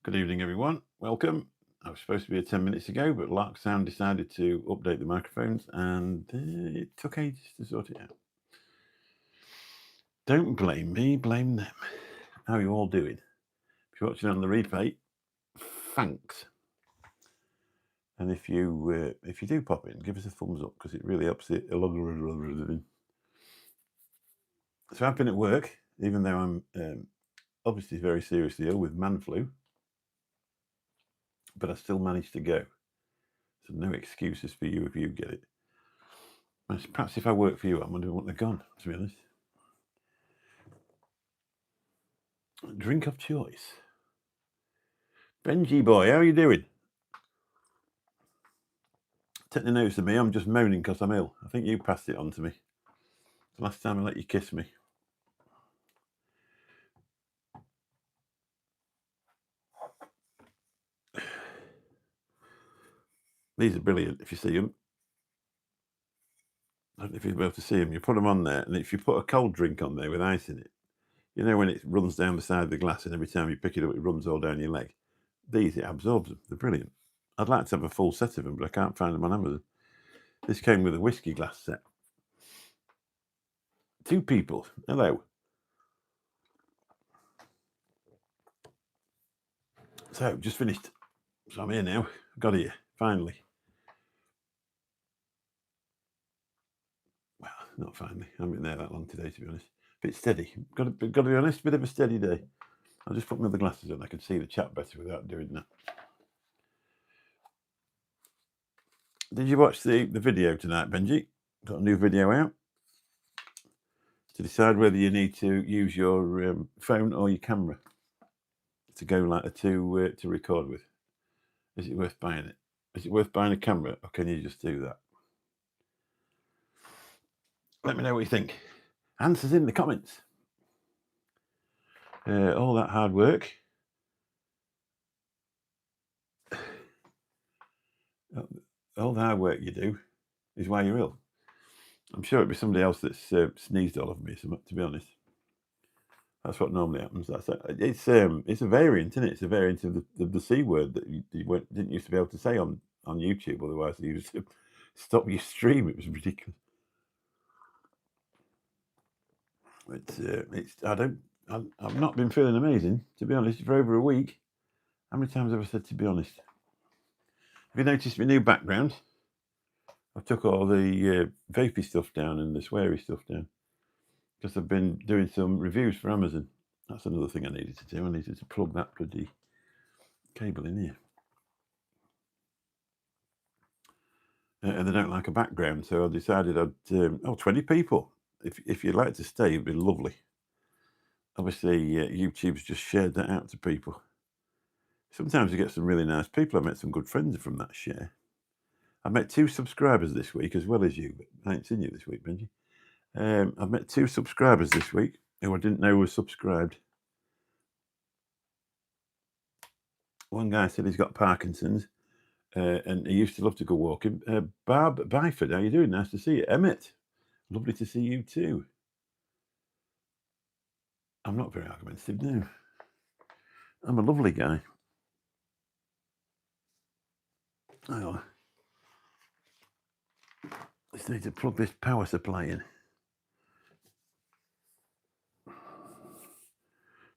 Good evening, everyone. Welcome. I was supposed to be here 10 minutes ago, but Lark Sound decided to update the microphones and it took ages to sort it out. Don't blame me, blame them. How are you all doing? If you're watching on the replay, thanks. And if you do pop in, give us a thumbs up because it really helps the algorithm. So I've been at work, even though I'm obviously very seriously ill with man flu, but I still managed to go. So no excuses for you if you get it. Perhaps if I work for you, I'm wondering what they're gone, to be honest. Drink of choice. Benji boy, how are you doing? Take the notice of me, I'm just moaning because I'm ill. I think you passed it on to me. The last time I let you kiss me. These are brilliant if you see them. I don't know if you'll be able to see them. You put them on there, and if you put a cold drink on there with ice in it, you know when it runs down the side of the glass and every time you pick it up, it runs all down your leg? These, it absorbs them. They're brilliant. I'd like to have a full set of them, but I can't find them on Amazon. This came with a whiskey glass set. 2 people. Hello. So, just finished. So I'm here now. Got here, finally. Well, not finally. I haven't been there that long today, to be honest. Bit steady. Got to be honest, bit of a steady day. I'll just put my other glasses on. I can see the chat better without doing that. Did you watch the video tonight, Benji? Got a new video out to decide whether you need to use your phone or your camera to go like to record with. Is it worth buying it? Is it worth buying a camera, or can you just do that? Let me know what you think. Answers in the comments. All that hard work. All the hard work you do is why you're ill. I'm sure it'd be somebody else that's sneezed all over me, to be honest. That's what normally happens. It's a variant, isn't it? It's a variant of the C word that you didn't used to be able to say on YouTube. Otherwise, you used to stop your stream. It was ridiculous. I've not been feeling amazing, to be honest, for over a week. How many times have I said to be honest? Have you noticed my new background? I took all the vapey stuff down and the sweary stuff down because I've been doing some reviews for Amazon. That's another thing I needed to do. I needed to plug that bloody cable in here. And they don't like a background, so I decided I'd 20 people. If you'd like to stay, it'd be lovely. Obviously, YouTube's just shared that out to people. Sometimes you get some really nice people. I met some good friends from that share. I met 2 subscribers this week, as well as you. But I ain't seen you this week, Benji. I've met 2 subscribers this week who I didn't know were subscribed. One guy said he's got Parkinson's, and he used to love to go walking. Barb Byford, how you doing? Nice to see you. Emmett, lovely to see you too. I'm not very argumentative, no. I'm a lovely guy. Oh, just need to plug this power supply in.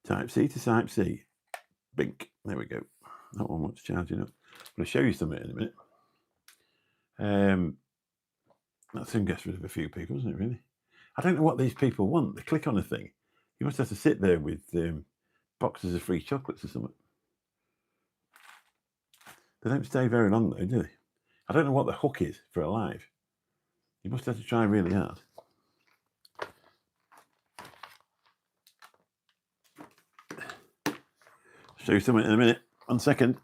Type C to Type C. Bink. There we go. That one wants charging up. I'm going to show you something in a minute. That soon gets rid of a few people, doesn't it, really? I don't know what these people want. They click on a thing. You must have to sit there with boxes of free chocolates or something. They don't stay very long, though, do they? I don't know what the hook is for a live. You must have to try really hard. I'll show you something in a minute. 1 second.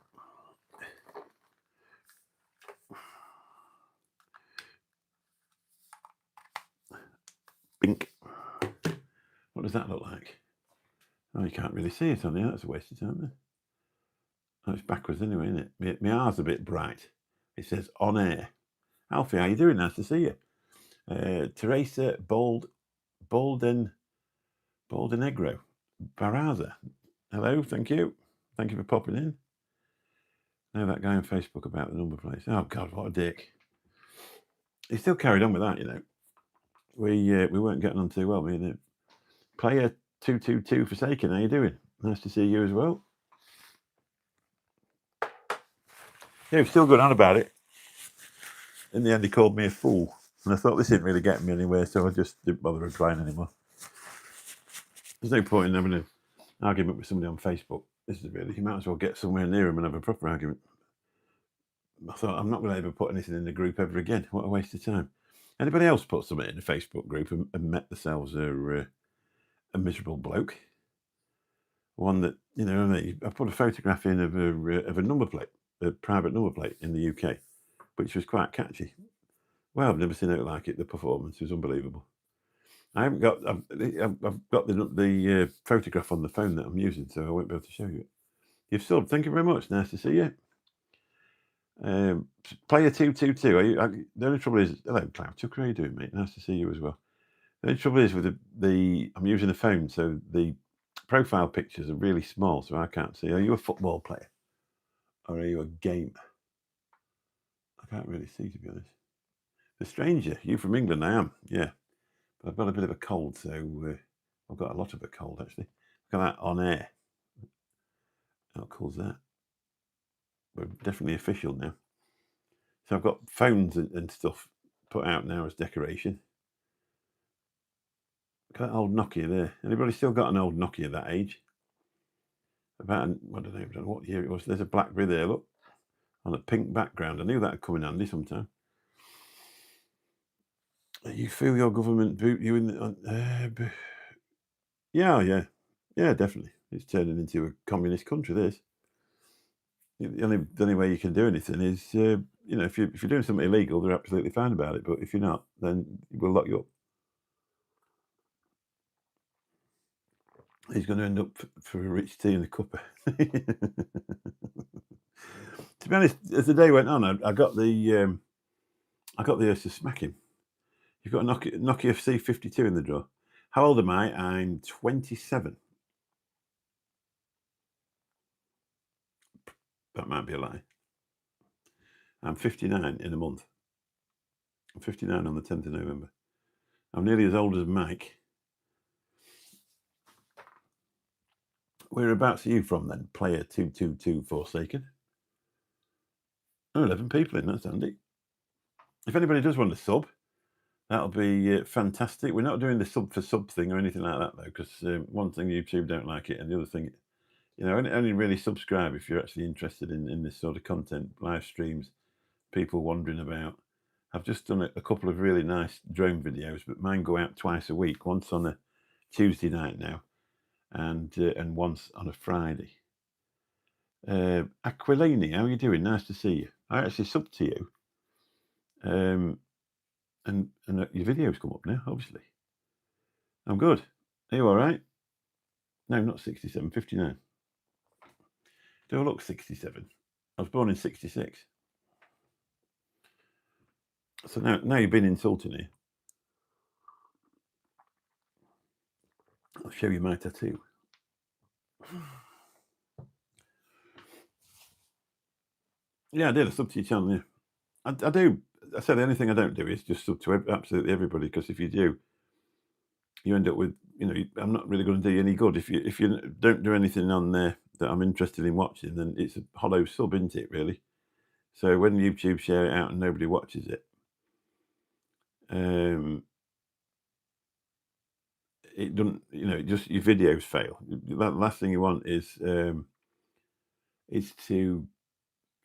Bink. What does that look like? Oh, you can't really see it on there. That's a waste of time there. Oh, it's backwards anyway, isn't it? My R's a bit bright. It says on air. Alfie, how you doing? Nice to see you. Teresa Boldenegro. Baraza. Hello, thank you. Thank you for popping in. Now that guy on Facebook about the number plates. Oh God, what a dick! He still carried on with that, you know. We weren't getting on too well. Me and him. Player 222 Forsaken, how you doing? Nice to see you as well. Yeah, he's still going on about it. In the end, he called me a fool, and I thought this didn't really get me anywhere, so I just didn't bother replying anymore. There's no point in having an argument with somebody on Facebook. This is really, you might as well get somewhere near him and have a proper argument. I thought, I'm not going to ever put anything in the group ever again. What a waste of time. Anybody else put something in the Facebook group and met themselves a miserable bloke? One that, you know, I put a photograph in of a number plate, a private number plate in the UK, which was quite catchy. Well, I've never seen it like it. The performance was unbelievable. I've got the photograph on the phone that I'm using, so I won't be able to show you it. You've subbed. Thank you very much. Nice to see you. Player 222. The only trouble is, hello, Cloud Tucker. How are you doing, mate? Nice to see you as well. The only trouble is with I'm using a phone, so the profile pictures are really small, so I can't see. Are you a football player, or are you a gamer? I can't really see, to be honest. The stranger. You from England? I am. Yeah, but I've got a bit of a cold, so I've got a lot of a cold actually. Look at that on air. How cool's that? We're definitely official now. So I've got phones and stuff put out now as decoration. Look at that old Nokia there. Anybody still got an old Nokia that age? I don't know what year it was. There's a BlackBerry there, look, on a pink background. I knew that would come in handy sometime. You feel your government boot you in? Yeah, definitely. It's turning into a communist country. This. The only way you can do anything is, you know, if you're doing something illegal, they're absolutely fine about it. But if you're not, then we'll lock you up. He's going to end up for a rich tea in the cuppa. To be honest, as the day went on, I got the urge to smack him. You've got a Nokia C52 in the drawer. How old am I? I'm 27. That might be a lie. I'm 59 in a month. I'm 59 on the 10th of November. I'm nearly as old as Mike. Whereabouts are you from then? Player 222 Forsaken. Oh, 11 people in, that's handy. If anybody does want to sub, that'll be fantastic. We're not doing the sub for sub thing or anything like that, though, because one thing, YouTube don't like it, and the other thing, you know, only really subscribe if you're actually interested in this sort of content, live streams, people wandering about. I've just done a couple of really nice drone videos, but mine go out twice a week, once on a Tuesday night now, and once on a Friday. Aquilini, how are you doing? Nice to see you. I actually subbed to you. And your videos come up now, obviously. I'm good. Are you all right? No, not 67, 59. Do I look 67? I was born in 66. So now you've been insulting me. I'll show you my tattoo. Yeah, I did. I sub to your channel, yeah. I do. I say the only thing I don't do is just sub to absolutely everybody, because if you do, you end up with, you know, I'm not really going to do you any good. If you don't do anything on there that I'm interested in watching, then it's a hollow sub, isn't it, really? So when YouTube share it out and nobody watches it, it doesn't, you know, just your videos fail. The last thing you want is to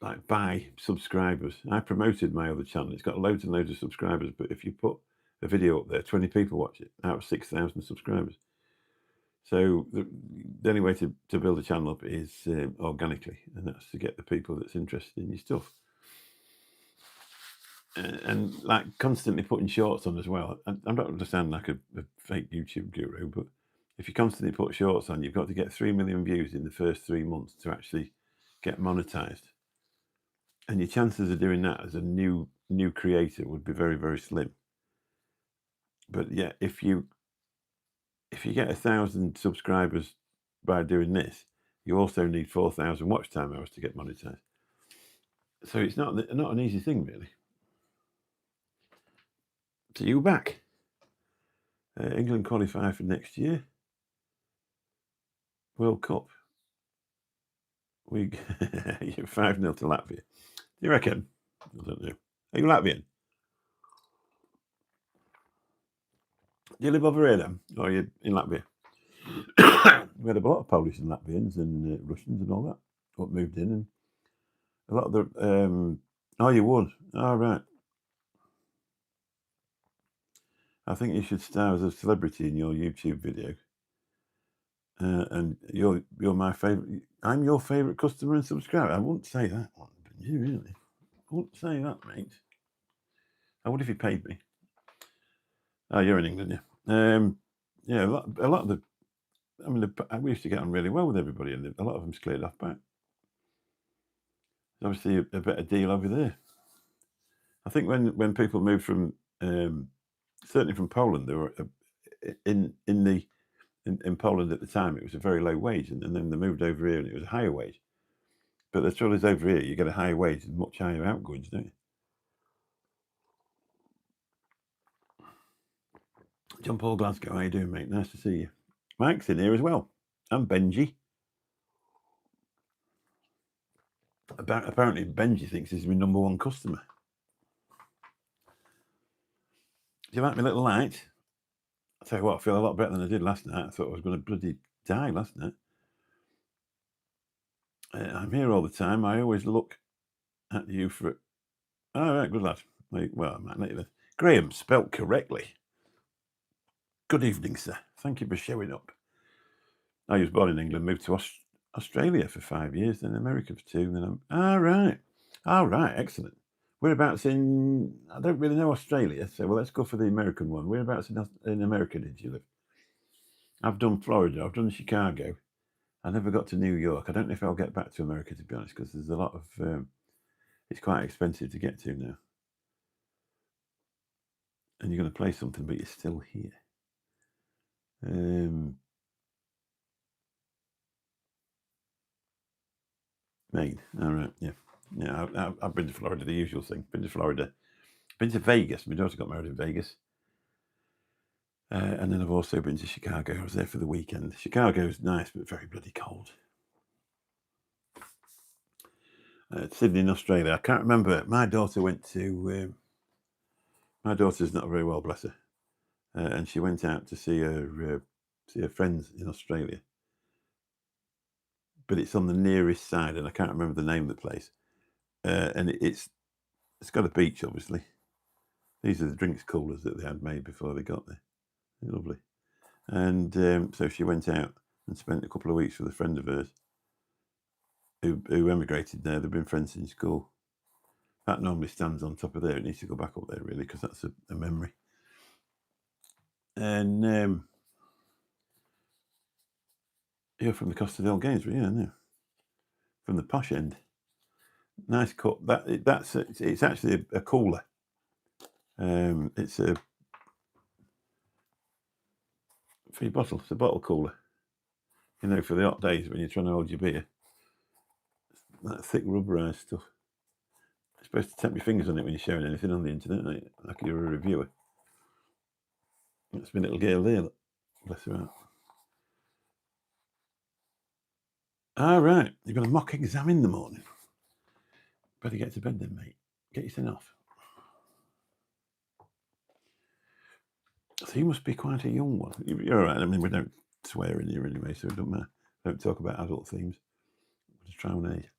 like buy subscribers. I promoted my other channel. It's got loads and loads of subscribers, but if you put a video up there, 20 people watch it out of 6,000 subscribers. So the only way to build a channel up is organically, and that's to get the people that's interested in your stuff. And like constantly putting shorts on as well. I'm not going to sound like a fake YouTube guru, but if you constantly put shorts on, you've got to get 3 million views in the first 3 months to actually get monetized. And your chances of doing that as a new creator would be very, very slim. But yeah, if you get 1,000 subscribers by doing this, you also need 4,000 watch time hours to get monetized. So it's not an easy thing, really. So you're back. England qualify for next year. World Cup. We 5-0 to Latvia. Do you reckon? I don't know. Are you Latvian? Do you live over here then? Or are you in Latvia? We had a lot of Polish and Latvians and Russians and all that. What moved in, and a lot of the. Oh, you won. Oh, right. I think you should star as a celebrity in your YouTube video. And you're my favourite. I'm your favourite customer and subscriber. I wouldn't say that one, but you really. I wouldn't say that, mate. I would if you paid me. Oh, you're in England, yeah. Yeah, a lot of the. I mean, we used to get on really well with everybody, and a lot of them's cleared off back. There's obviously a better deal over there. I think when people moved from, certainly from Poland, they were in Poland at the time. It was a very low wage, and then they moved over here, and it was a higher wage. But the trouble is, over here, you get a higher wage and much higher outgoings, don't you? John Paul Glasgow, how you doing, mate? Nice to see you. Mike's in here as well. I'm Benji. Apparently, Benji thinks he's my number one customer. Do you like my little light? I'll tell you what, I feel a lot better than I did last night. I thought I was going to bloody die last night. I'm here all the time. I always look at you for it. All right, good lad. Well, I might let you then. Graham, spelt correctly. Good evening, sir. Thank you for showing up. I was born in England, moved to Australia for 5 years, then America for 2, then all right, excellent. Whereabouts in? I don't really know Australia, so let's go for the American one. Whereabouts in America did you live? I've done Florida, I've done Chicago. I never got to New York. I don't know if I'll get back to America, to be honest, because there's a lot of. It's quite expensive to get to now. And you're going to play something, but you're still here. Maine. All right. Yeah. I've been to Florida. The usual thing. Been to Florida. Been to Vegas. My daughter got married in Vegas. And then I've also been to Chicago. I was there for the weekend. Chicago's nice, but very bloody cold. Sydney in Australia. I can't remember. My daughter went to. My daughter's not very well, bless her, and she went out to see her friends in Australia. But it's on the nearest side, and I can't remember the name of the place. And it's got a beach, obviously. These are the drinks coolers that they had made before they got there. They're lovely. And so she went out and spent a couple of weeks with a friend of hers who emigrated there. They've been friends since school. That normally stands on top of there. It needs to go back up there, really, because that's a memory. And you're from the Costa del Gainsborough, yeah, no. From the posh end. Nice cup. It's actually a cooler. It's a for your bottle. It's a bottle cooler. You know, for the hot days when you're trying to hold your beer. That thick rubberized stuff. You're supposed to tap your fingers on it when you're showing anything on the internet, like you're a reviewer. That's my little girl there. Look. Bless her heart. All right, you've got a mock exam in the morning. Better get to bed then, mate. Get your thing off. So you must be quite a young one. You're all right. I mean, we don't swear in here anyway, so it doesn't matter. We don't talk about adult themes. We'll just try on age.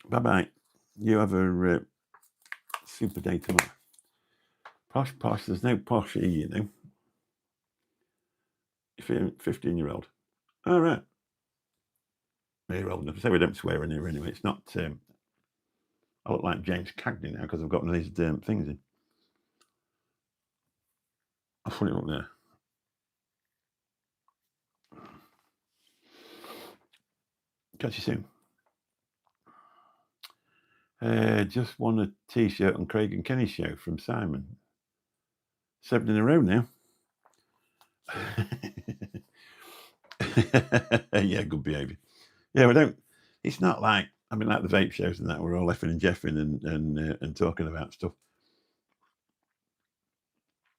Bye-bye. You have a super day tomorrow. Posh. There's no posh here, you know. If you're 15-year-old. All right. You're old enough. So we don't swear in here anyway. It's not. I look like James Cagney now because I've got one of these things in. I'll put it up there. Catch you soon. Just won a T-shirt on Craig and Kenny's show from Simon. 7 in a row now. Yeah, good behaviour. Yeah, we don't. It's not like, I mean, like the vape shows and that. We're all effing and jeffing and talking about stuff.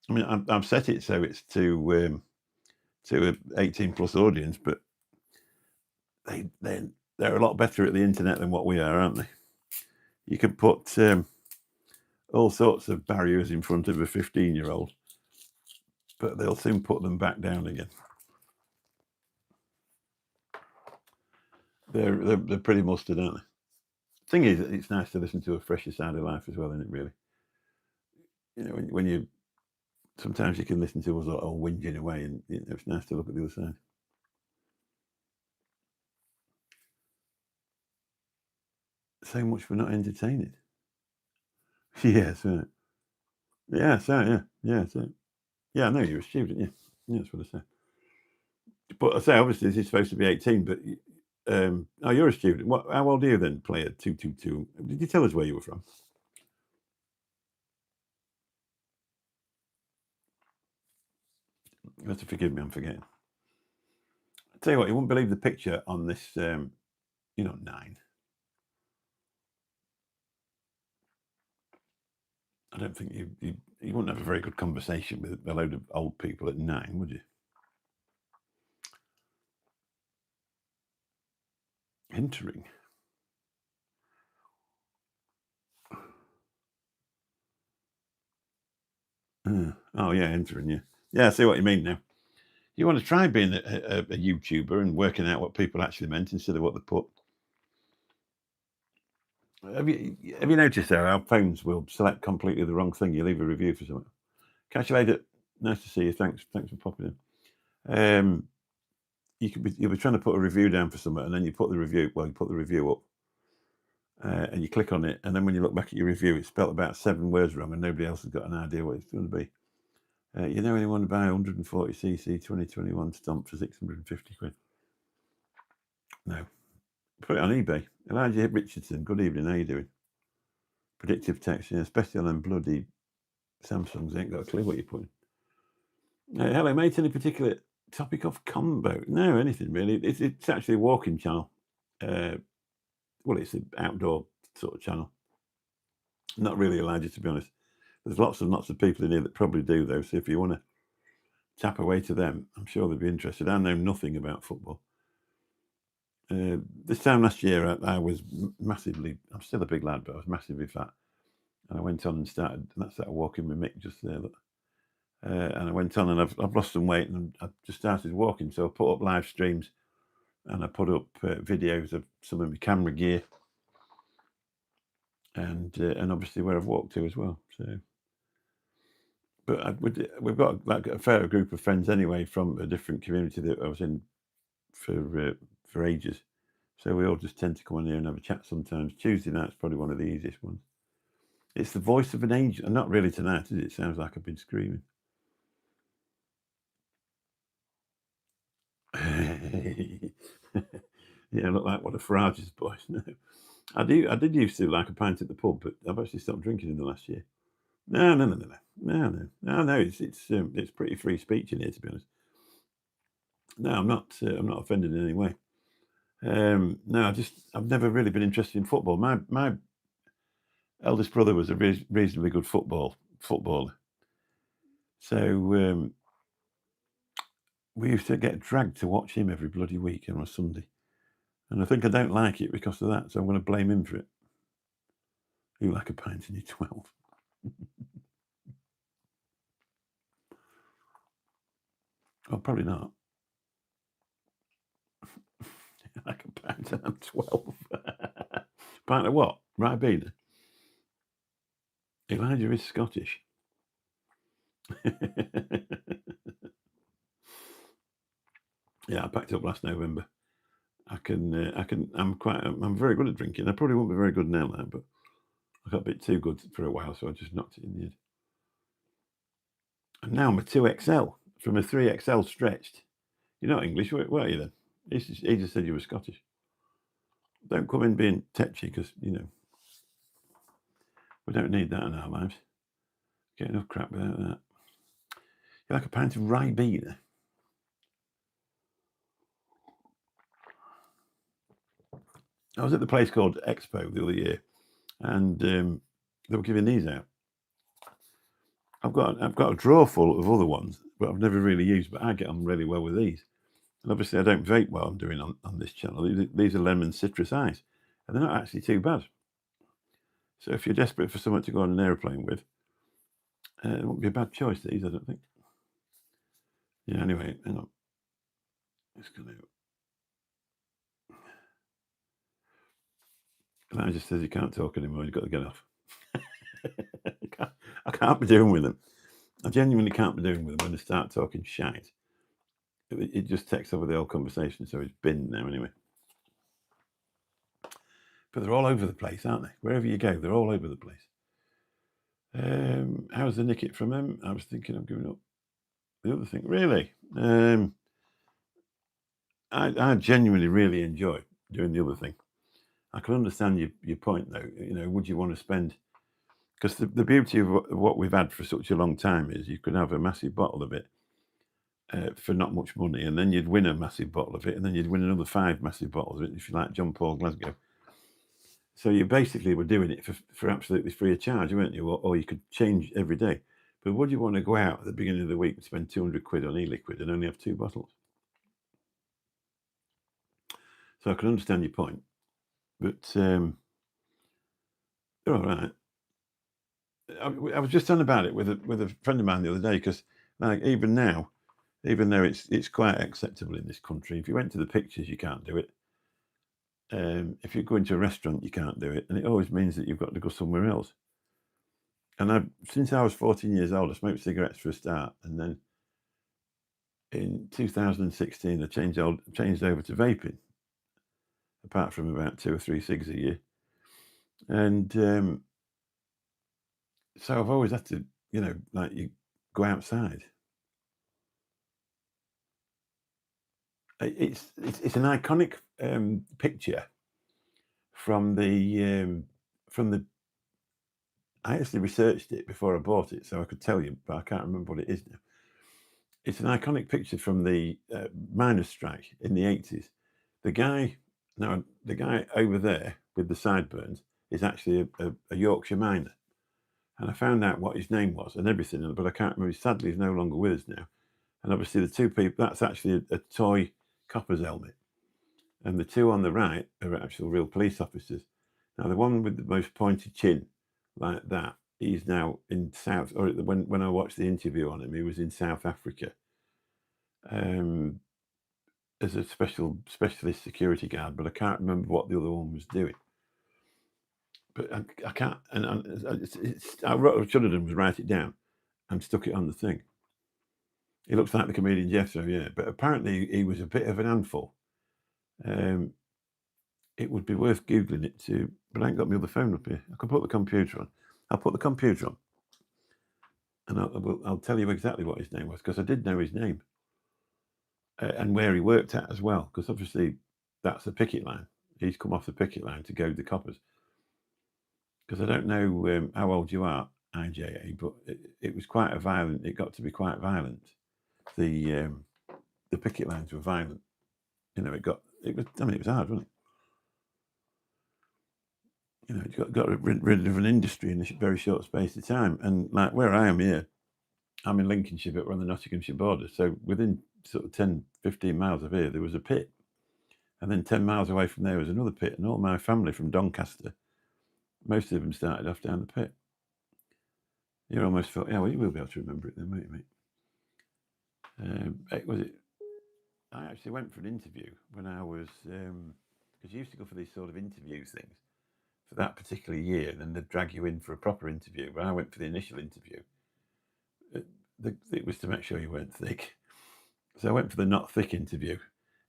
I mean, I've set it so it's to a 18+ audience, but they're a lot better at the internet than what we are, aren't they? You can put all sorts of barriers in front of a 15-year-old, but they'll soon put them back down again. They're pretty mustard, aren't they? Thing is, it's nice to listen to a fresher side of life as well, isn't it? Really, you know, when you sometimes you can listen to us all whinging away, and you know, it's nice to look at the other side. So much for not entertaining. Yeah, so yeah, so yeah, so yeah. I know you're a student. Yeah, that's what I say. But I say, obviously, this is supposed to be 18. But oh, you're a student. What? How old are you then? Player 222. Did you tell us where you were from? You have to forgive me. I'm forgetting. I tell you what, you wouldn't believe the picture on this. 9. I don't think you wouldn't have a very good conversation with a load of old people at 9, would you? Entering. Oh yeah, entering. Yeah. I see what you mean now. You want to try being a YouTuber and working out what people actually meant instead of what they put. Have you noticed there our phones will select completely the wrong thing? You leave a review for something. Catch you later. Nice to see you. Thanks for popping in. You'll be trying to put a review down for something, and then you put the review. Well, you put the review up, and you click on it, and then when you look back at your review, it's spelled about 7 words wrong, and nobody else has got an idea what it's going to be. You know anyone to buy 140cc 2021 stomp for 650 quid? No. Put it on eBay. Elijah Richardson, good evening, how you doing? Predictive text, especially on them bloody Samsungs, ain't got a clue what you're putting. Hello, mate, any particular topic of combo? No, anything really. It's actually a walking channel. Well, it's an outdoor sort of channel. Not really Elijah, to be honest. There's lots of people in here that probably do, though, so if you want to tap away to them, I'm sure they'd be interested. I know nothing about football. This time last year, I was massively. I'm still a big lad, but I was massively fat, and I went on and started walking with Mick just there. And I went on and I've lost some weight, and I just started walking. So I put up live streams, and I put up videos of some of my camera gear, and obviously where I've walked to as well. So, but we've got like a fair group of friends anyway from a different community that I was in for ages. So we all just tend to come on here and have a chat sometimes. Tuesday night's probably one of the easiest ones. It's the voice of an angel, and not really tonight, is it? It sounds like I've been screaming. Yeah, look like one of Farage's boys. No, I did used to like a pint at the pub, but I've actually stopped drinking in the last year. No. It's pretty free speech in here, to be honest. No, I'm not offended in any way. No, I've never really been interested in football. My eldest brother was a reasonably good footballer, so we used to get dragged to watch him every bloody week on a Sunday, and I think I don't like it because of that. So I'm going to blame him for it. You like a pint and you're 12. Oh, probably not. Like a pint and I'm 12. Pint of what? Ribena. Elijah is Scottish. Yeah, I packed up last November. I'm very good at drinking. I probably won't be very good now, but I got a bit too good for a while, so I just knocked it in the head. And now I'm a 2XL from a 3XL stretched. You're not English, were you then? He just said you were Scottish. Don't come in being tetchy because, we don't need that in our lives. Get enough crap without that. You like a pint of Ribena? I was at the place called Expo the other year, and they were giving these out. I've got a drawer full of other ones, but I've never really used. But I get on really well with these. And obviously, I don't vape while I'm doing on this channel. These are lemon citrus ice, and they're not actually too bad. So if you're desperate for someone to go on an aeroplane with, it won't be a bad choice, these, I don't think. Yeah, anyway, hang on. It's going to... Elijah just says he can't talk anymore. He's got to get off. I can't be doing with them. I genuinely can't be doing with them when they start talking shite. It just takes over the whole conversation, so it's binned now anyway. But they're all over the place, aren't they? Wherever you go, they're all over the place. How's the nick it from him? I was thinking of giving up the other thing. Really? I genuinely really enjoy doing the other thing. I can understand your point, though. You know, would you want to spend... Because the beauty of what we've had for such a long time is you could have a massive bottle of it for not much money, and then you'd win a massive bottle of it, and then you'd win another 5 massive bottles of it, if you like John Paul Glasgow. So you basically were doing it for absolutely free of charge, weren't you? Or you could change every day. But would you want to go out at the beginning of the week and spend 200 quid on e-liquid and only have 2 bottles? So I can understand your point. But they're all right. I was just on about it with a friend of mine the other day, because like even though it's quite acceptable in this country, if you went to the pictures, you can't do it. If you go into a restaurant, you can't do it, and it always means that you've got to go somewhere else. And since I was 14 years old, I smoked cigarettes for a start, and then in 2016, I changed over to vaping, apart from about 2 or 3 cigs a year. And so I've always had to, like you go outside. It's an iconic picture from the. I actually researched it before I bought it, so I could tell you, but I can't remember what it is now. It's an iconic picture from the miners' strike in the 80s. The guy over there with the sideburns is actually a Yorkshire miner, and I found out what his name was and everything, but I can't remember. Sadly, he's no longer with us now. And obviously, the 2 people, that's actually a toy copper's helmet. And the 2 on the right are actual real police officers. Now, the one with the most pointed chin, like that, he's now in South, or when I watched the interview on him, he was in South Africa as a specialist security guard, but I can't remember what the other one was doing. But I can't, and I should have done was write it down and stuck it on the thing. He looks like the comedian Jethro, yeah, but apparently he was a bit of an handful. It would be worth Googling it too, but I ain't got my other phone up here. I can put the computer on. I'll put the computer on, and I'll tell you exactly what his name was, because I did know his name and where he worked at as well, because obviously that's the picket line. He's come off the picket line to goad the coppers. Because I don't know how old you are, IJA, but it was quite a violent. It got to be quite violent. The picket lines were violent. It was hard, wasn't it? It got rid of an industry in a very short space of time. And like where I am here, I'm in Lincolnshire, but we're on the Nottinghamshire border. So within sort of 10, 15 miles of here, there was a pit. And then 10 miles away from there was another pit. And all my family from Doncaster, most of them started off down the pit. You almost felt, yeah, well, you will be able to remember it then, won't you, mate? I actually went for an interview when I was, because you used to go for these sort of interview things for that particular year, and then they'd drag you in for a proper interview. But I went for the initial interview. It was to make sure you weren't thick. So I went for the not thick interview,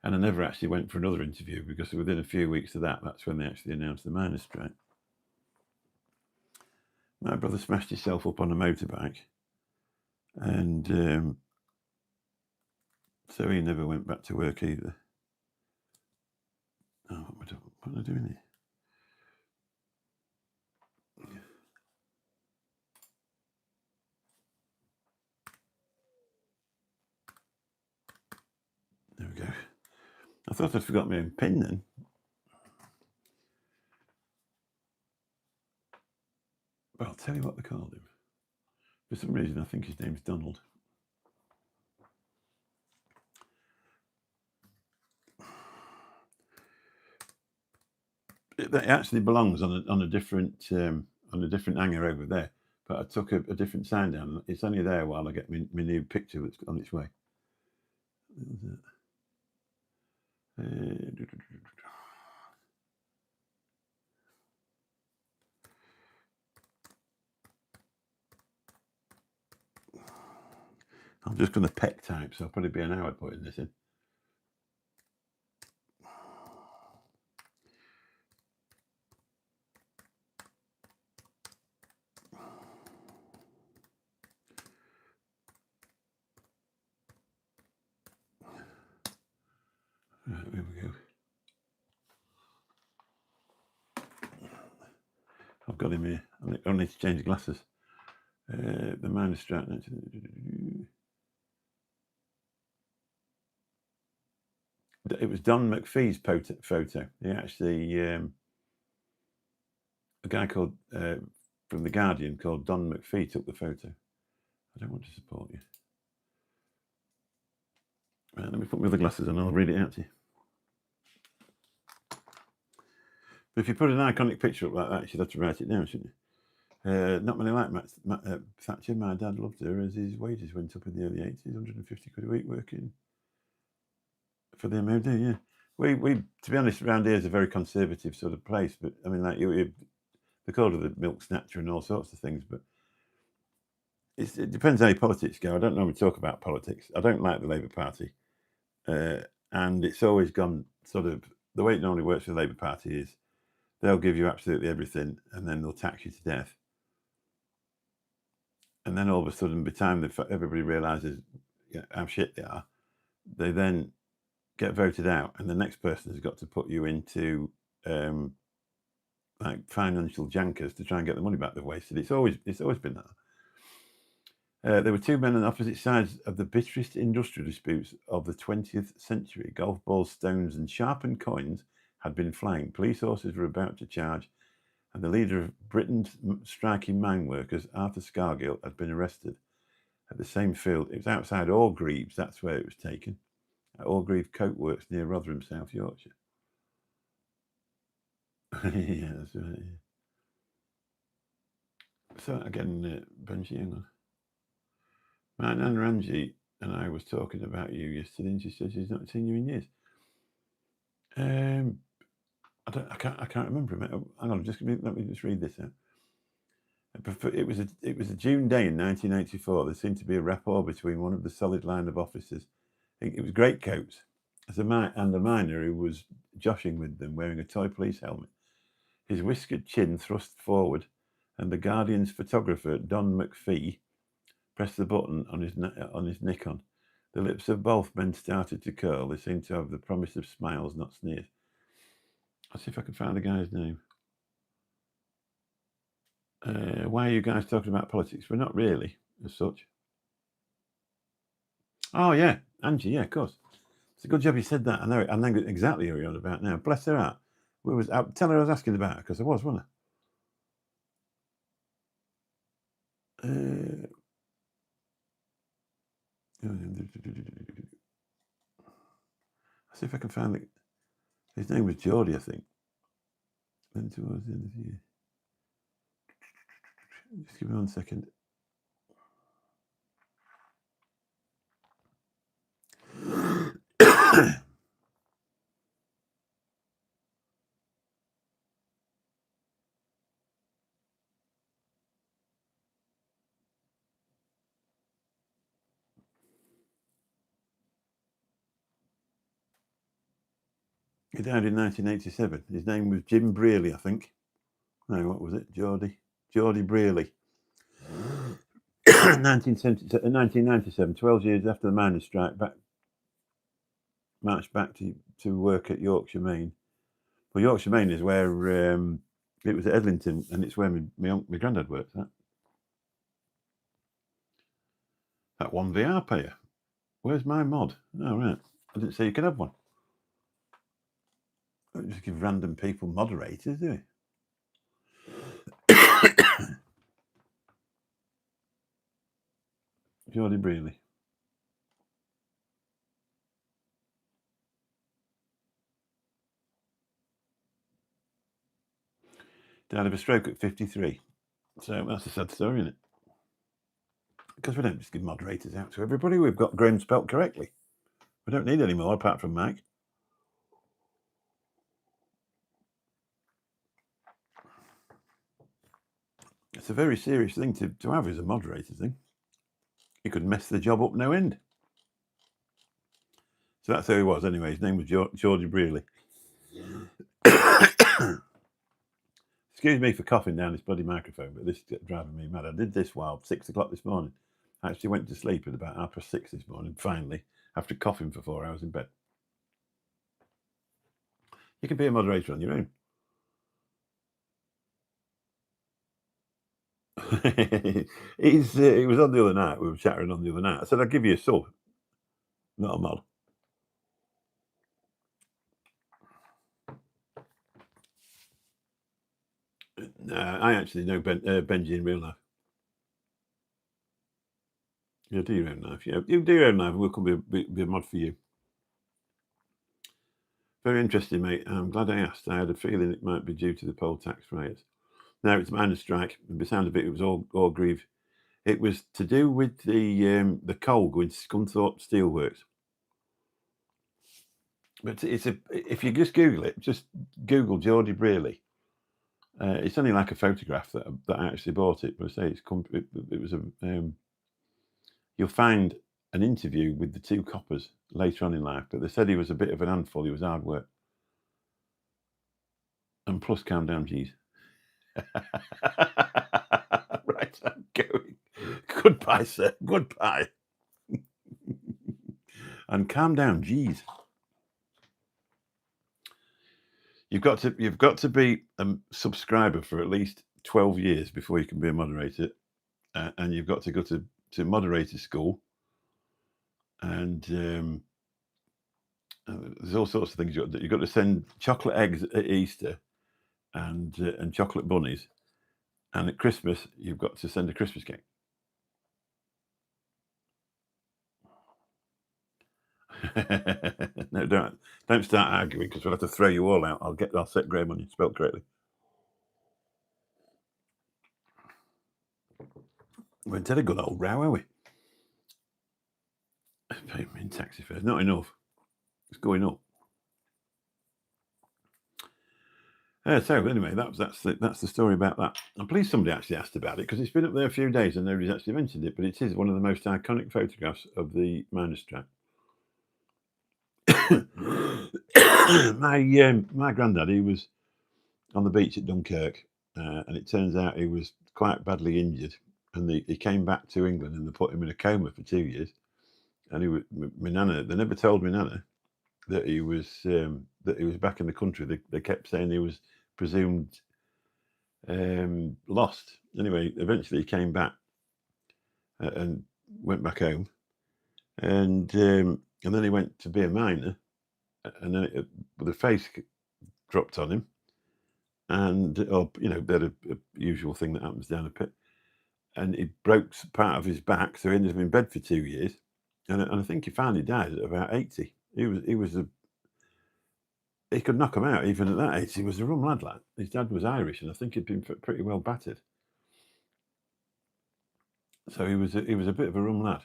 and I never actually went for another interview, because within a few weeks of that's when they actually announced the miners' strike. My brother smashed himself up on a motorbike, and so he never went back to work either. Oh, what am I doing here? There we go. I thought I'd forgot my own pin then. tell you what they called him. For some reason, I think his name's Donald. It actually belongs on a different hanger over there. But I took a different sign down. It's only there while I get my new picture that's on its way. I'm just going to peck type, so I'll probably be an hour putting this in. Right, here we go. I've got him here. I need to change the glasses. The minus strike. It was Don McPhee's photo. He actually, a guy called from The Guardian called Don McPhee took the photo. I don't want to support you. Right, let me put my other glasses on and I'll read it out to you. But if you put an iconic picture up like that, you'd have to write it down, shouldn't you? Not many like Thatcher. My dad loved her as his wages went up in the early 80s, 150 quid a week working for the MOD, yeah. We to be honest, around here is a very conservative sort of place, but I mean, like they called her the milk snatcher and all sorts of things, but it depends how your politics go. I don't normally talk about politics. I don't like the Labour Party, and it's always gone sort of, the way it normally works for the Labour Party is they'll give you absolutely everything and then they'll tax you to death. And then all of a sudden, by the time everybody realises how shit they are, they then get voted out, and the next person has got to put you into like financial jankers to try and get the money back they've wasted. It's always been that. There were two men on opposite sides of the bitterest industrial disputes of the 20th century. Golf balls, stones, and sharpened coins had been flying. Police horses were about to charge, and the leader of Britain's striking mine workers, Arthur Scargill, had been arrested at the same field. It was outside Orgreaves, that's where it was taken, at Orgreave Coke Works near Rotherham, South Yorkshire. Yeah, that's right. Yeah. So again, Benji, hang on. My Nan Ranji and I was talking about you yesterday, and she said she's not seen you in years. I can't remember. Hang on, let me just read this out. It was a June day in 1984. There seemed to be a rapport between one of the solid line of officers. I think it was Greatcoats, and a miner who was joshing with them, wearing a toy police helmet, his whiskered chin thrust forward, and the Guardian's photographer Don McPhee pressed the button on his Nikon. The lips of both men started to curl. They seemed to have the promise of smiles, not sneers. I'll see if I can find the guy's name. Why are you guys talking about politics? We're not really, as such. Oh, yeah, Angie, yeah, of course. It's a good job you said that. I know exactly who you're on about now. Bless her heart. Tell her I was asking about her, because I was, wasn't I? I'll see if I can find it. His name was Geordie, I think. Then towards the end of the year. Just give me 1 second. He died in 1987. His name was Jim Brearley, I think. No, what was it? Geordie Brearley. 1997, 12 years after the miners' strike, marched back to work at Yorkshire Main. Well, Yorkshire Main is where it was at Edlington, and it's where my granddad worked at. That one VR player. Where's my mod? Oh, right. I didn't say you could have one. I don't just give random people moderators, do we? Geordie Brealey. Died of a stroke at 53. So that's a sad story, isn't it? Because we don't just give moderators out to everybody. We've got Graham spelt correctly. We don't need any more apart from Mike. It's a very serious thing to have as a moderator thing. He could mess the job up no end. So that's who he was anyway. His name was Geordie Brealey. Excuse me for coughing down this bloody microphone, but this is driving me mad. I did this while 6 o'clock this morning. I actually went to sleep at about 6:30 this morning, finally, after coughing for 4 hours in bed. You can be a moderator on your own. It was on the other night. We were chatting on the other night. I said, I'll give you a sub, not a mod. I actually know Benji in real life. Yeah, do your own life. Yeah, you do your own life. We'll come be a mod for you. Very interesting, mate. I'm glad I asked. I had a feeling it might be due to the poll tax riots. No, it's a miners' strike. And by the sound of it was all grieve. It was to do with the coal going to Scunthorpe Steelworks. But if you just Google it, just Google Geordie Brealey. It's only like a photograph that I actually bought it. But I say it was a. You'll find an interview with the two coppers later on in life, but they said he was a bit of an handful. He was hard work. And plus, calm down, geez. Right, I'm going. Goodbye, sir. Goodbye. And calm down, geez. You've got to be a subscriber for at least 12 years before you can be a moderator, and you've got to go to moderator school, and there's all sorts of things you've got to send chocolate eggs at Easter, and chocolate bunnies, and at Christmas you've got to send a Christmas cake. No, don't start arguing, because we'll have to throw you all out. I'll set Graham on you spelled correctly. We had a good old row, are we? In taxi fares, not enough. It's going up. So anyway, that's the story about that. I'm pleased somebody actually asked about it, because it's been up there a few days and nobody's actually mentioned it. But it is one of the most iconic photographs of the miners' strike. My granddad, he was on the beach at Dunkirk, and it turns out he was quite badly injured, and he came back to England and they put him in a coma for 2 years. And my nana, they never told my nana that he was back in the country. They kept saying he was presumed lost. Anyway, eventually he came back and went back home, and then he went to be a miner, and then the face dropped on him, and they had a usual thing that happens down a pit, and he broke part of his back, so he ended up in bed for 2 years, and I think he finally died at about 80. He could knock him out even at that age. He was a rum lad, like. His dad was Irish, and I think he'd been pretty well battered. So he was a bit of a rum lad,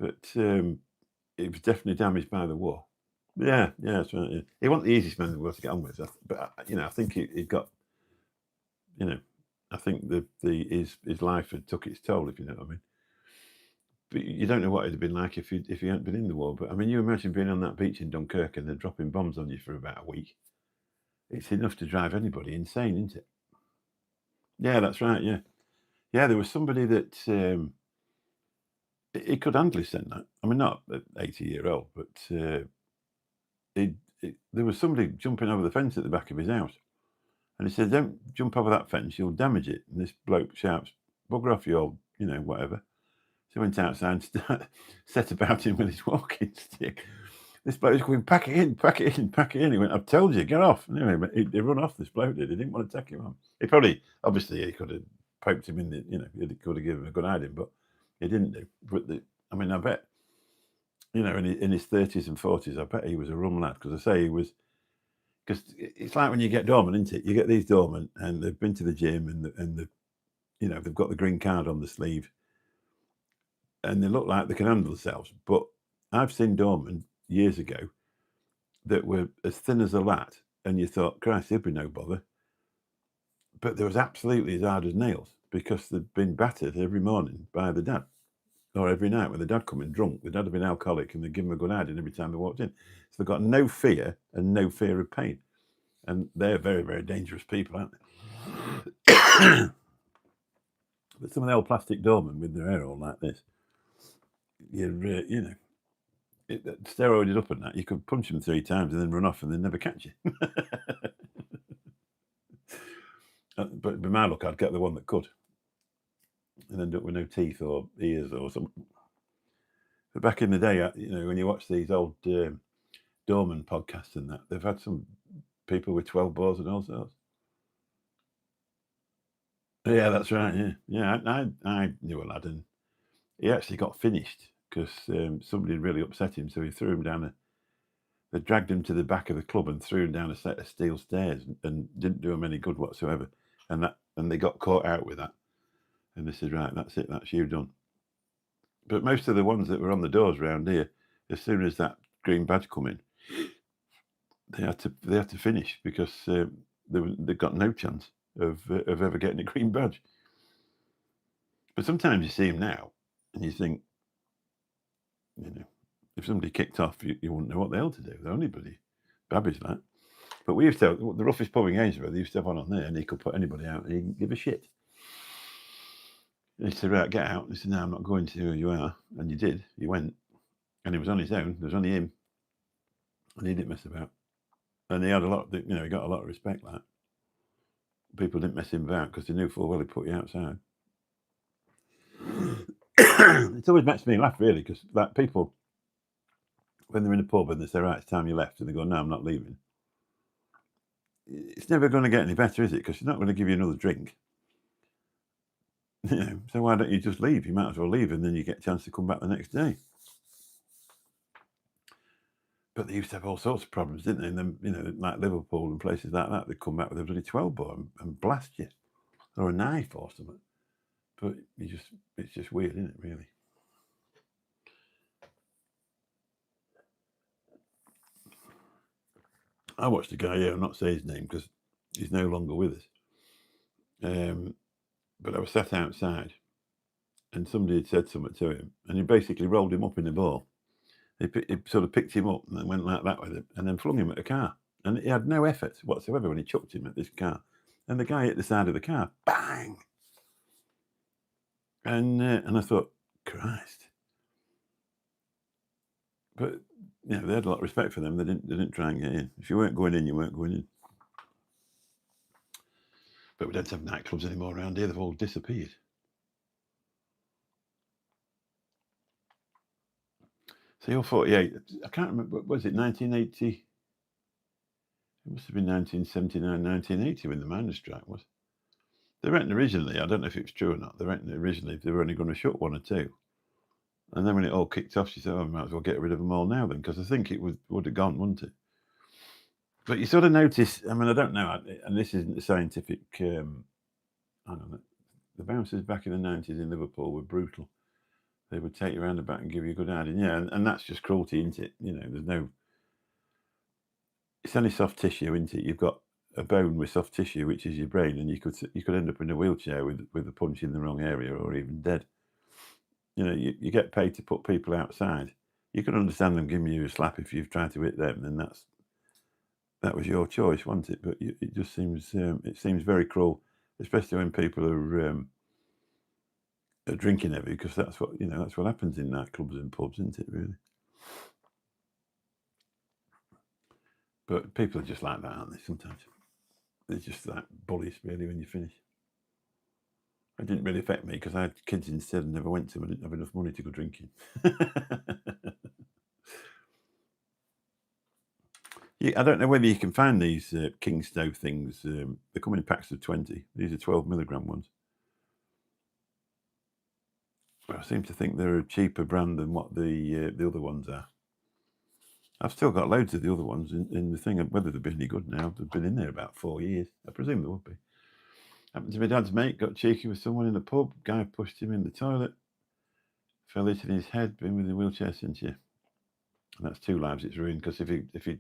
but he was definitely damaged by the war. Yeah, that's right. Yeah. He wasn't the easiest man in the world to get on with, but I think he got. I think his life had took its toll, if you know what I mean. But you don't know what it'd have been like if you hadn't been in the war. But I mean, you imagine being on that beach in Dunkirk and they're dropping bombs on you for about a week. It's enough to drive anybody insane, isn't it? Yeah, that's right. Yeah, there was somebody that he could handle send that. I mean, not at 80-year-old, but there was somebody jumping over the fence at the back of his house, and he said, "Don't jump over that fence; you'll damage it." And this bloke shouts, "Bugger off, you old, whatever." So he went outside and set about him with his walking stick. This bloke was going, "Pack it in, pack it in, pack it in." He went, "I've told you, get off." Anyway, he run off, this bloke did. He didn't want to take him on. Obviously, he could have poked him in the, he could have given him a good hiding, but He didn't do. But I bet, in his 30s and 40s, I bet he was a rum lad. Because I say he was, because it's like when you get doormen, isn't it? You get these doormen and they've been to the gym and they've got the green card on the sleeve and they look like they can handle themselves. But I've seen doormen years ago that were as thin as a lat, and you thought, Christ, he'd be no bother. But they was absolutely as hard as nails because they'd been battered every morning by the dad. Or every night when the dad come in drunk, the dad had been alcoholic and they'd give him a good hiding every time they walked in. So they've got no fear and no fear of pain. And they're very, very dangerous people, aren't they? But some of the old plastic doormen with their hair all like this, steroided up and that, you could punch them 3 times and then run off and they'd never catch you. But by my luck, I'd get the one that could. And end up with no teeth or ears or something. But back in the day, when you watch these old doorman podcasts and that, they've had some people with 12 bores and all sorts. Yeah, that's right. Yeah. I knew a lad, and he actually got finished because somebody really upset him, so he threw him down they dragged him to the back of the club and threw him down a set of steel stairs and didn't do him any good whatsoever. And they got caught out with that. And they said, right, that's it, that's you done. But most of the ones that were on the doors around here, as soon as that green badge come in, they had to finish because they got no chance of ever getting a green badge. But sometimes you see them now, and you think, if somebody kicked off, you wouldn't know what the hell to do. They're only bloody babbies like. But we used to have the roughest pub in Gainsborough. They used to have one on there, and he could put anybody out, and he didn't give a shit. And he said, right, get out. And he said, no, I'm not going to. You are. And you did. He went. And he was on his own. There was only him. And he didn't mess about. And he had he got a lot of respect, like. People didn't mess him about because they knew full well he'd put you outside. It's always makes me laugh, really, because like people, when they're in a pub and they say, right, it's time you left, and they go, no, I'm not leaving. It's never going to get any better, is it? Because she's not going to give you another drink. So why don't you just leave? You might as well leave, and then you get a chance to come back the next day. But they used to have all sorts of problems, didn't they? And then, like Liverpool and places like that, they'd come back with a bloody 12-bore and blast you, or a knife or something. But it's just weird, isn't it, really? I watched a guy here, I'll not say his name because he's no longer with us. But I was sat outside and somebody had said something to him, and he basically rolled him up in the ball. He sort of picked him up and then went like that with him and then flung him at a car. And he had no effort whatsoever when he chucked him at this car. And the guy hit the side of the car. Bang! And I thought, Christ. But they had a lot of respect for them. They didn't try and get in. If you weren't going in, you weren't going in. But we don't have nightclubs anymore around here. They've all disappeared. So you're 48. I can't remember. Was it 1980? It must have been 1979, 1980 when the miners' strike was. They reckoned originally, I don't know if it was true or not, they reckoned originally they were only going to shut 1 or 2. And then when it all kicked off, she said, we might as well get rid of them all now then, because I think it would have gone, wouldn't it? But you sort of notice, I don't know, and this isn't a scientific, I don't know, the bouncers back in the 90s in Liverpool were brutal. They would take you around the back and give you a good hiding. Yeah, and that's just cruelty, isn't it? There's no... It's only soft tissue, isn't it? You've got a bone with soft tissue, which is your brain, and you could end up in a wheelchair with a punch in the wrong area or even dead. You get paid to put people outside. You can understand them giving you a slap if you've tried to hit them, then that was your choice, wasn't it? But it just seems very cruel, especially when people are drinking heavy, because that's what happens in nightclubs and pubs, isn't it? Really. But people are just like that, aren't they? Sometimes they're just like bullies, really, when you finish. It didn't really affect me because I had kids instead and never went to them. I didn't have enough money to go drinking. I don't know whether you can find these Kingstow things. They come in packs of 20. These are 12 milligram ones. But I seem to think they're a cheaper brand than what the other ones are. I've still got loads of the other ones in the thing. Whether they've been any good now, they've been in there about 4 years. I presume they would be. Happened to my dad's mate, got cheeky with someone in the pub. Guy pushed him in the toilet, fell hitting his head, been with a wheelchair since, yeah. And that's 2 lives it's ruined, because if he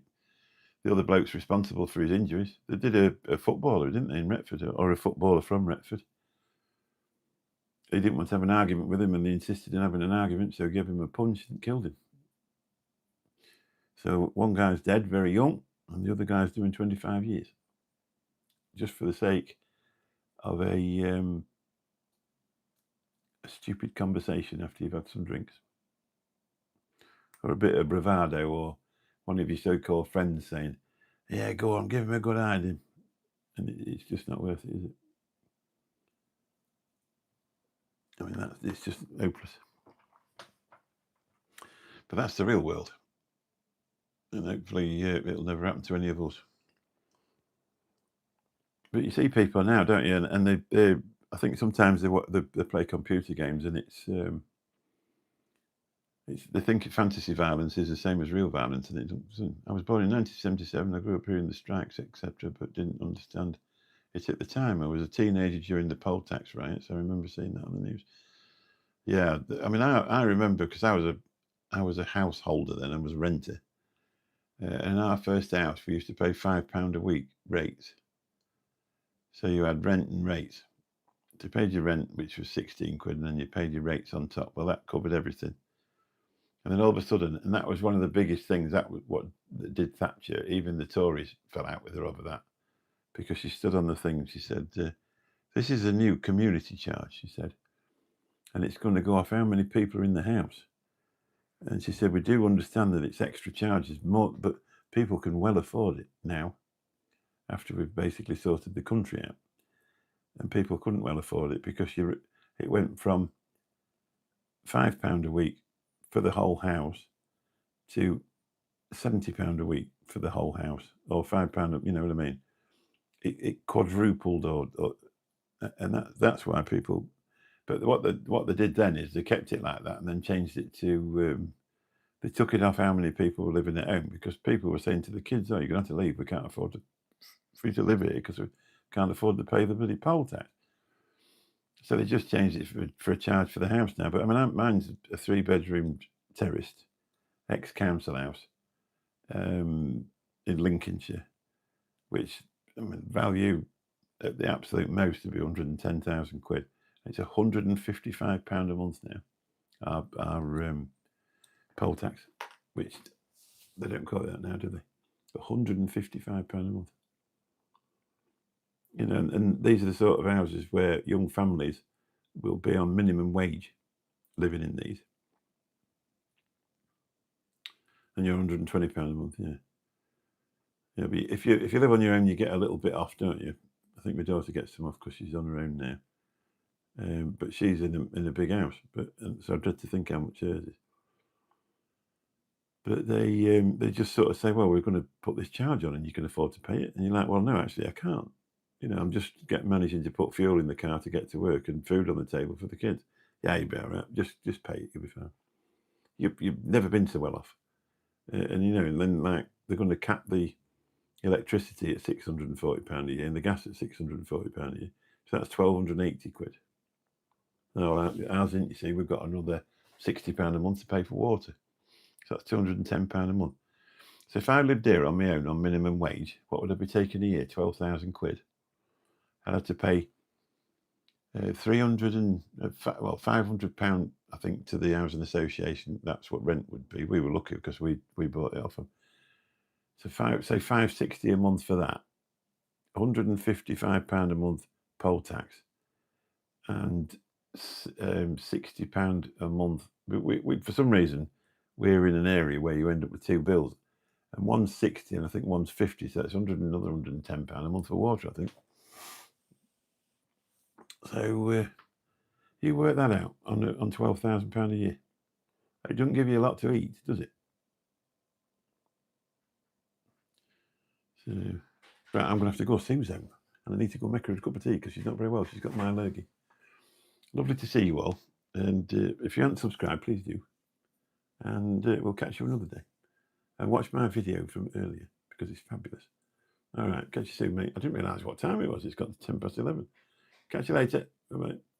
the other bloke's responsible for his injuries. They did a footballer, didn't they, in Retford, or a footballer from Retford. He didn't want to have an argument with him, and they insisted on having an argument, so he gave him a punch and killed him. So one guy's dead, very young, and the other guy's doing 25 years, just for the sake of a stupid conversation after you've had some drinks, or a bit of bravado, or one of your so-called friends saying, "Yeah, go on, give him a good hiding," and it's just not worth it, is it? I mean, it's just hopeless. But that's the real world, and hopefully it'll never happen to any of us. But you see people now, don't you? And they I think sometimes they play computer games, and they think fantasy violence is the same as real violence, and it doesn't. I was born in 1977. I grew up during the strikes, etc., but didn't understand it at the time. I was a teenager during the poll tax riots. I remember seeing that on the news. Yeah, I mean, I remember, because I was a householder then. I was a renter. In our first house, we used to pay £5 a week rates. So you had rent and rates. So you paid your rent, which was 16 quid, and then you paid your rates on top. Well, that covered everything. And then all of a sudden, and that was one of the biggest things, that was what did Thatcher. Even the Tories fell out with her over that, because she stood on the thing and she said, "This is a new community charge," she said, "and it's going to go off how many people are in the house." And she said, "We do understand that it's extra charges, more, but people can well afford it now, after we've basically sorted the country out." And people couldn't well afford it, because it went from £5 a week for the whole house to £70 a week for the whole house, or £5. You know what I mean? It quadrupled, and that's why people. But what they did then is they kept it like that, and then changed it to. They took it off how many people were living at home, because people were saying to the kids, "Oh, you're going to have to leave. We can't afford for you to live here, because we can't afford to pay the bloody poll tax." So they just changed it for a charge for the house now. But I mean, mine's a 3-bedroom terraced ex-council house in Lincolnshire, which, I mean, value at the absolute most would be 110,000 quid. It's £155 a month now, our poll tax, which they don't call it that now, do they? £155 a month. You know, and these are the sort of houses where young families will be on minimum wage living in these. And you're £120 a month, yeah. Yeah, but if you live on your own, you get a little bit off, don't you? I think my daughter gets some off because she's on her own now. But she's in a big house, so I dread to think how much hers is. But they just sort of say, "Well, we're going to put this charge on, and you can afford to pay it." And you're like, "Well, no, actually, I can't. You know, I'm just managing to put fuel in the car to get to work and food on the table for the kids." "Yeah, you'll be all right. Just pay it. You'll be fine. You've never been so well off." And you know, and then, like, they're going to cap the electricity at £640 a year, and the gas at £640 a year. So that's 1,280 quid. No, ours isn't. You see, we've got another £60 a month to pay for water. So that's £210 a month. So if I lived here on my own on minimum wage, what would I be taking a year? 12,000 quid. I'd have to pay £500, I think, to the housing association. That's what rent would be. We were lucky because we bought it off them. So say £560 a month for that, £155 a month poll tax, and £60 a month. We for some reason, we're in an area where you end up with 2 bills, and one's 60 and I think one's 50, so it's another £110 a month for water, I think. So you work that out on £12,000 a year. It doesn't give you a lot to eat, does it? So, right, I'm going to have to go see Zone, and I need to go make her a cup of tea because she's not very well. She's got my allergy. Lovely to see you all. And if you haven't subscribed, please do. And we'll catch you another day. And watch my video from earlier because it's fabulous. All right, catch you soon, mate. I didn't realise what time it was. It's got 11:10. Catch you later. Bye-bye.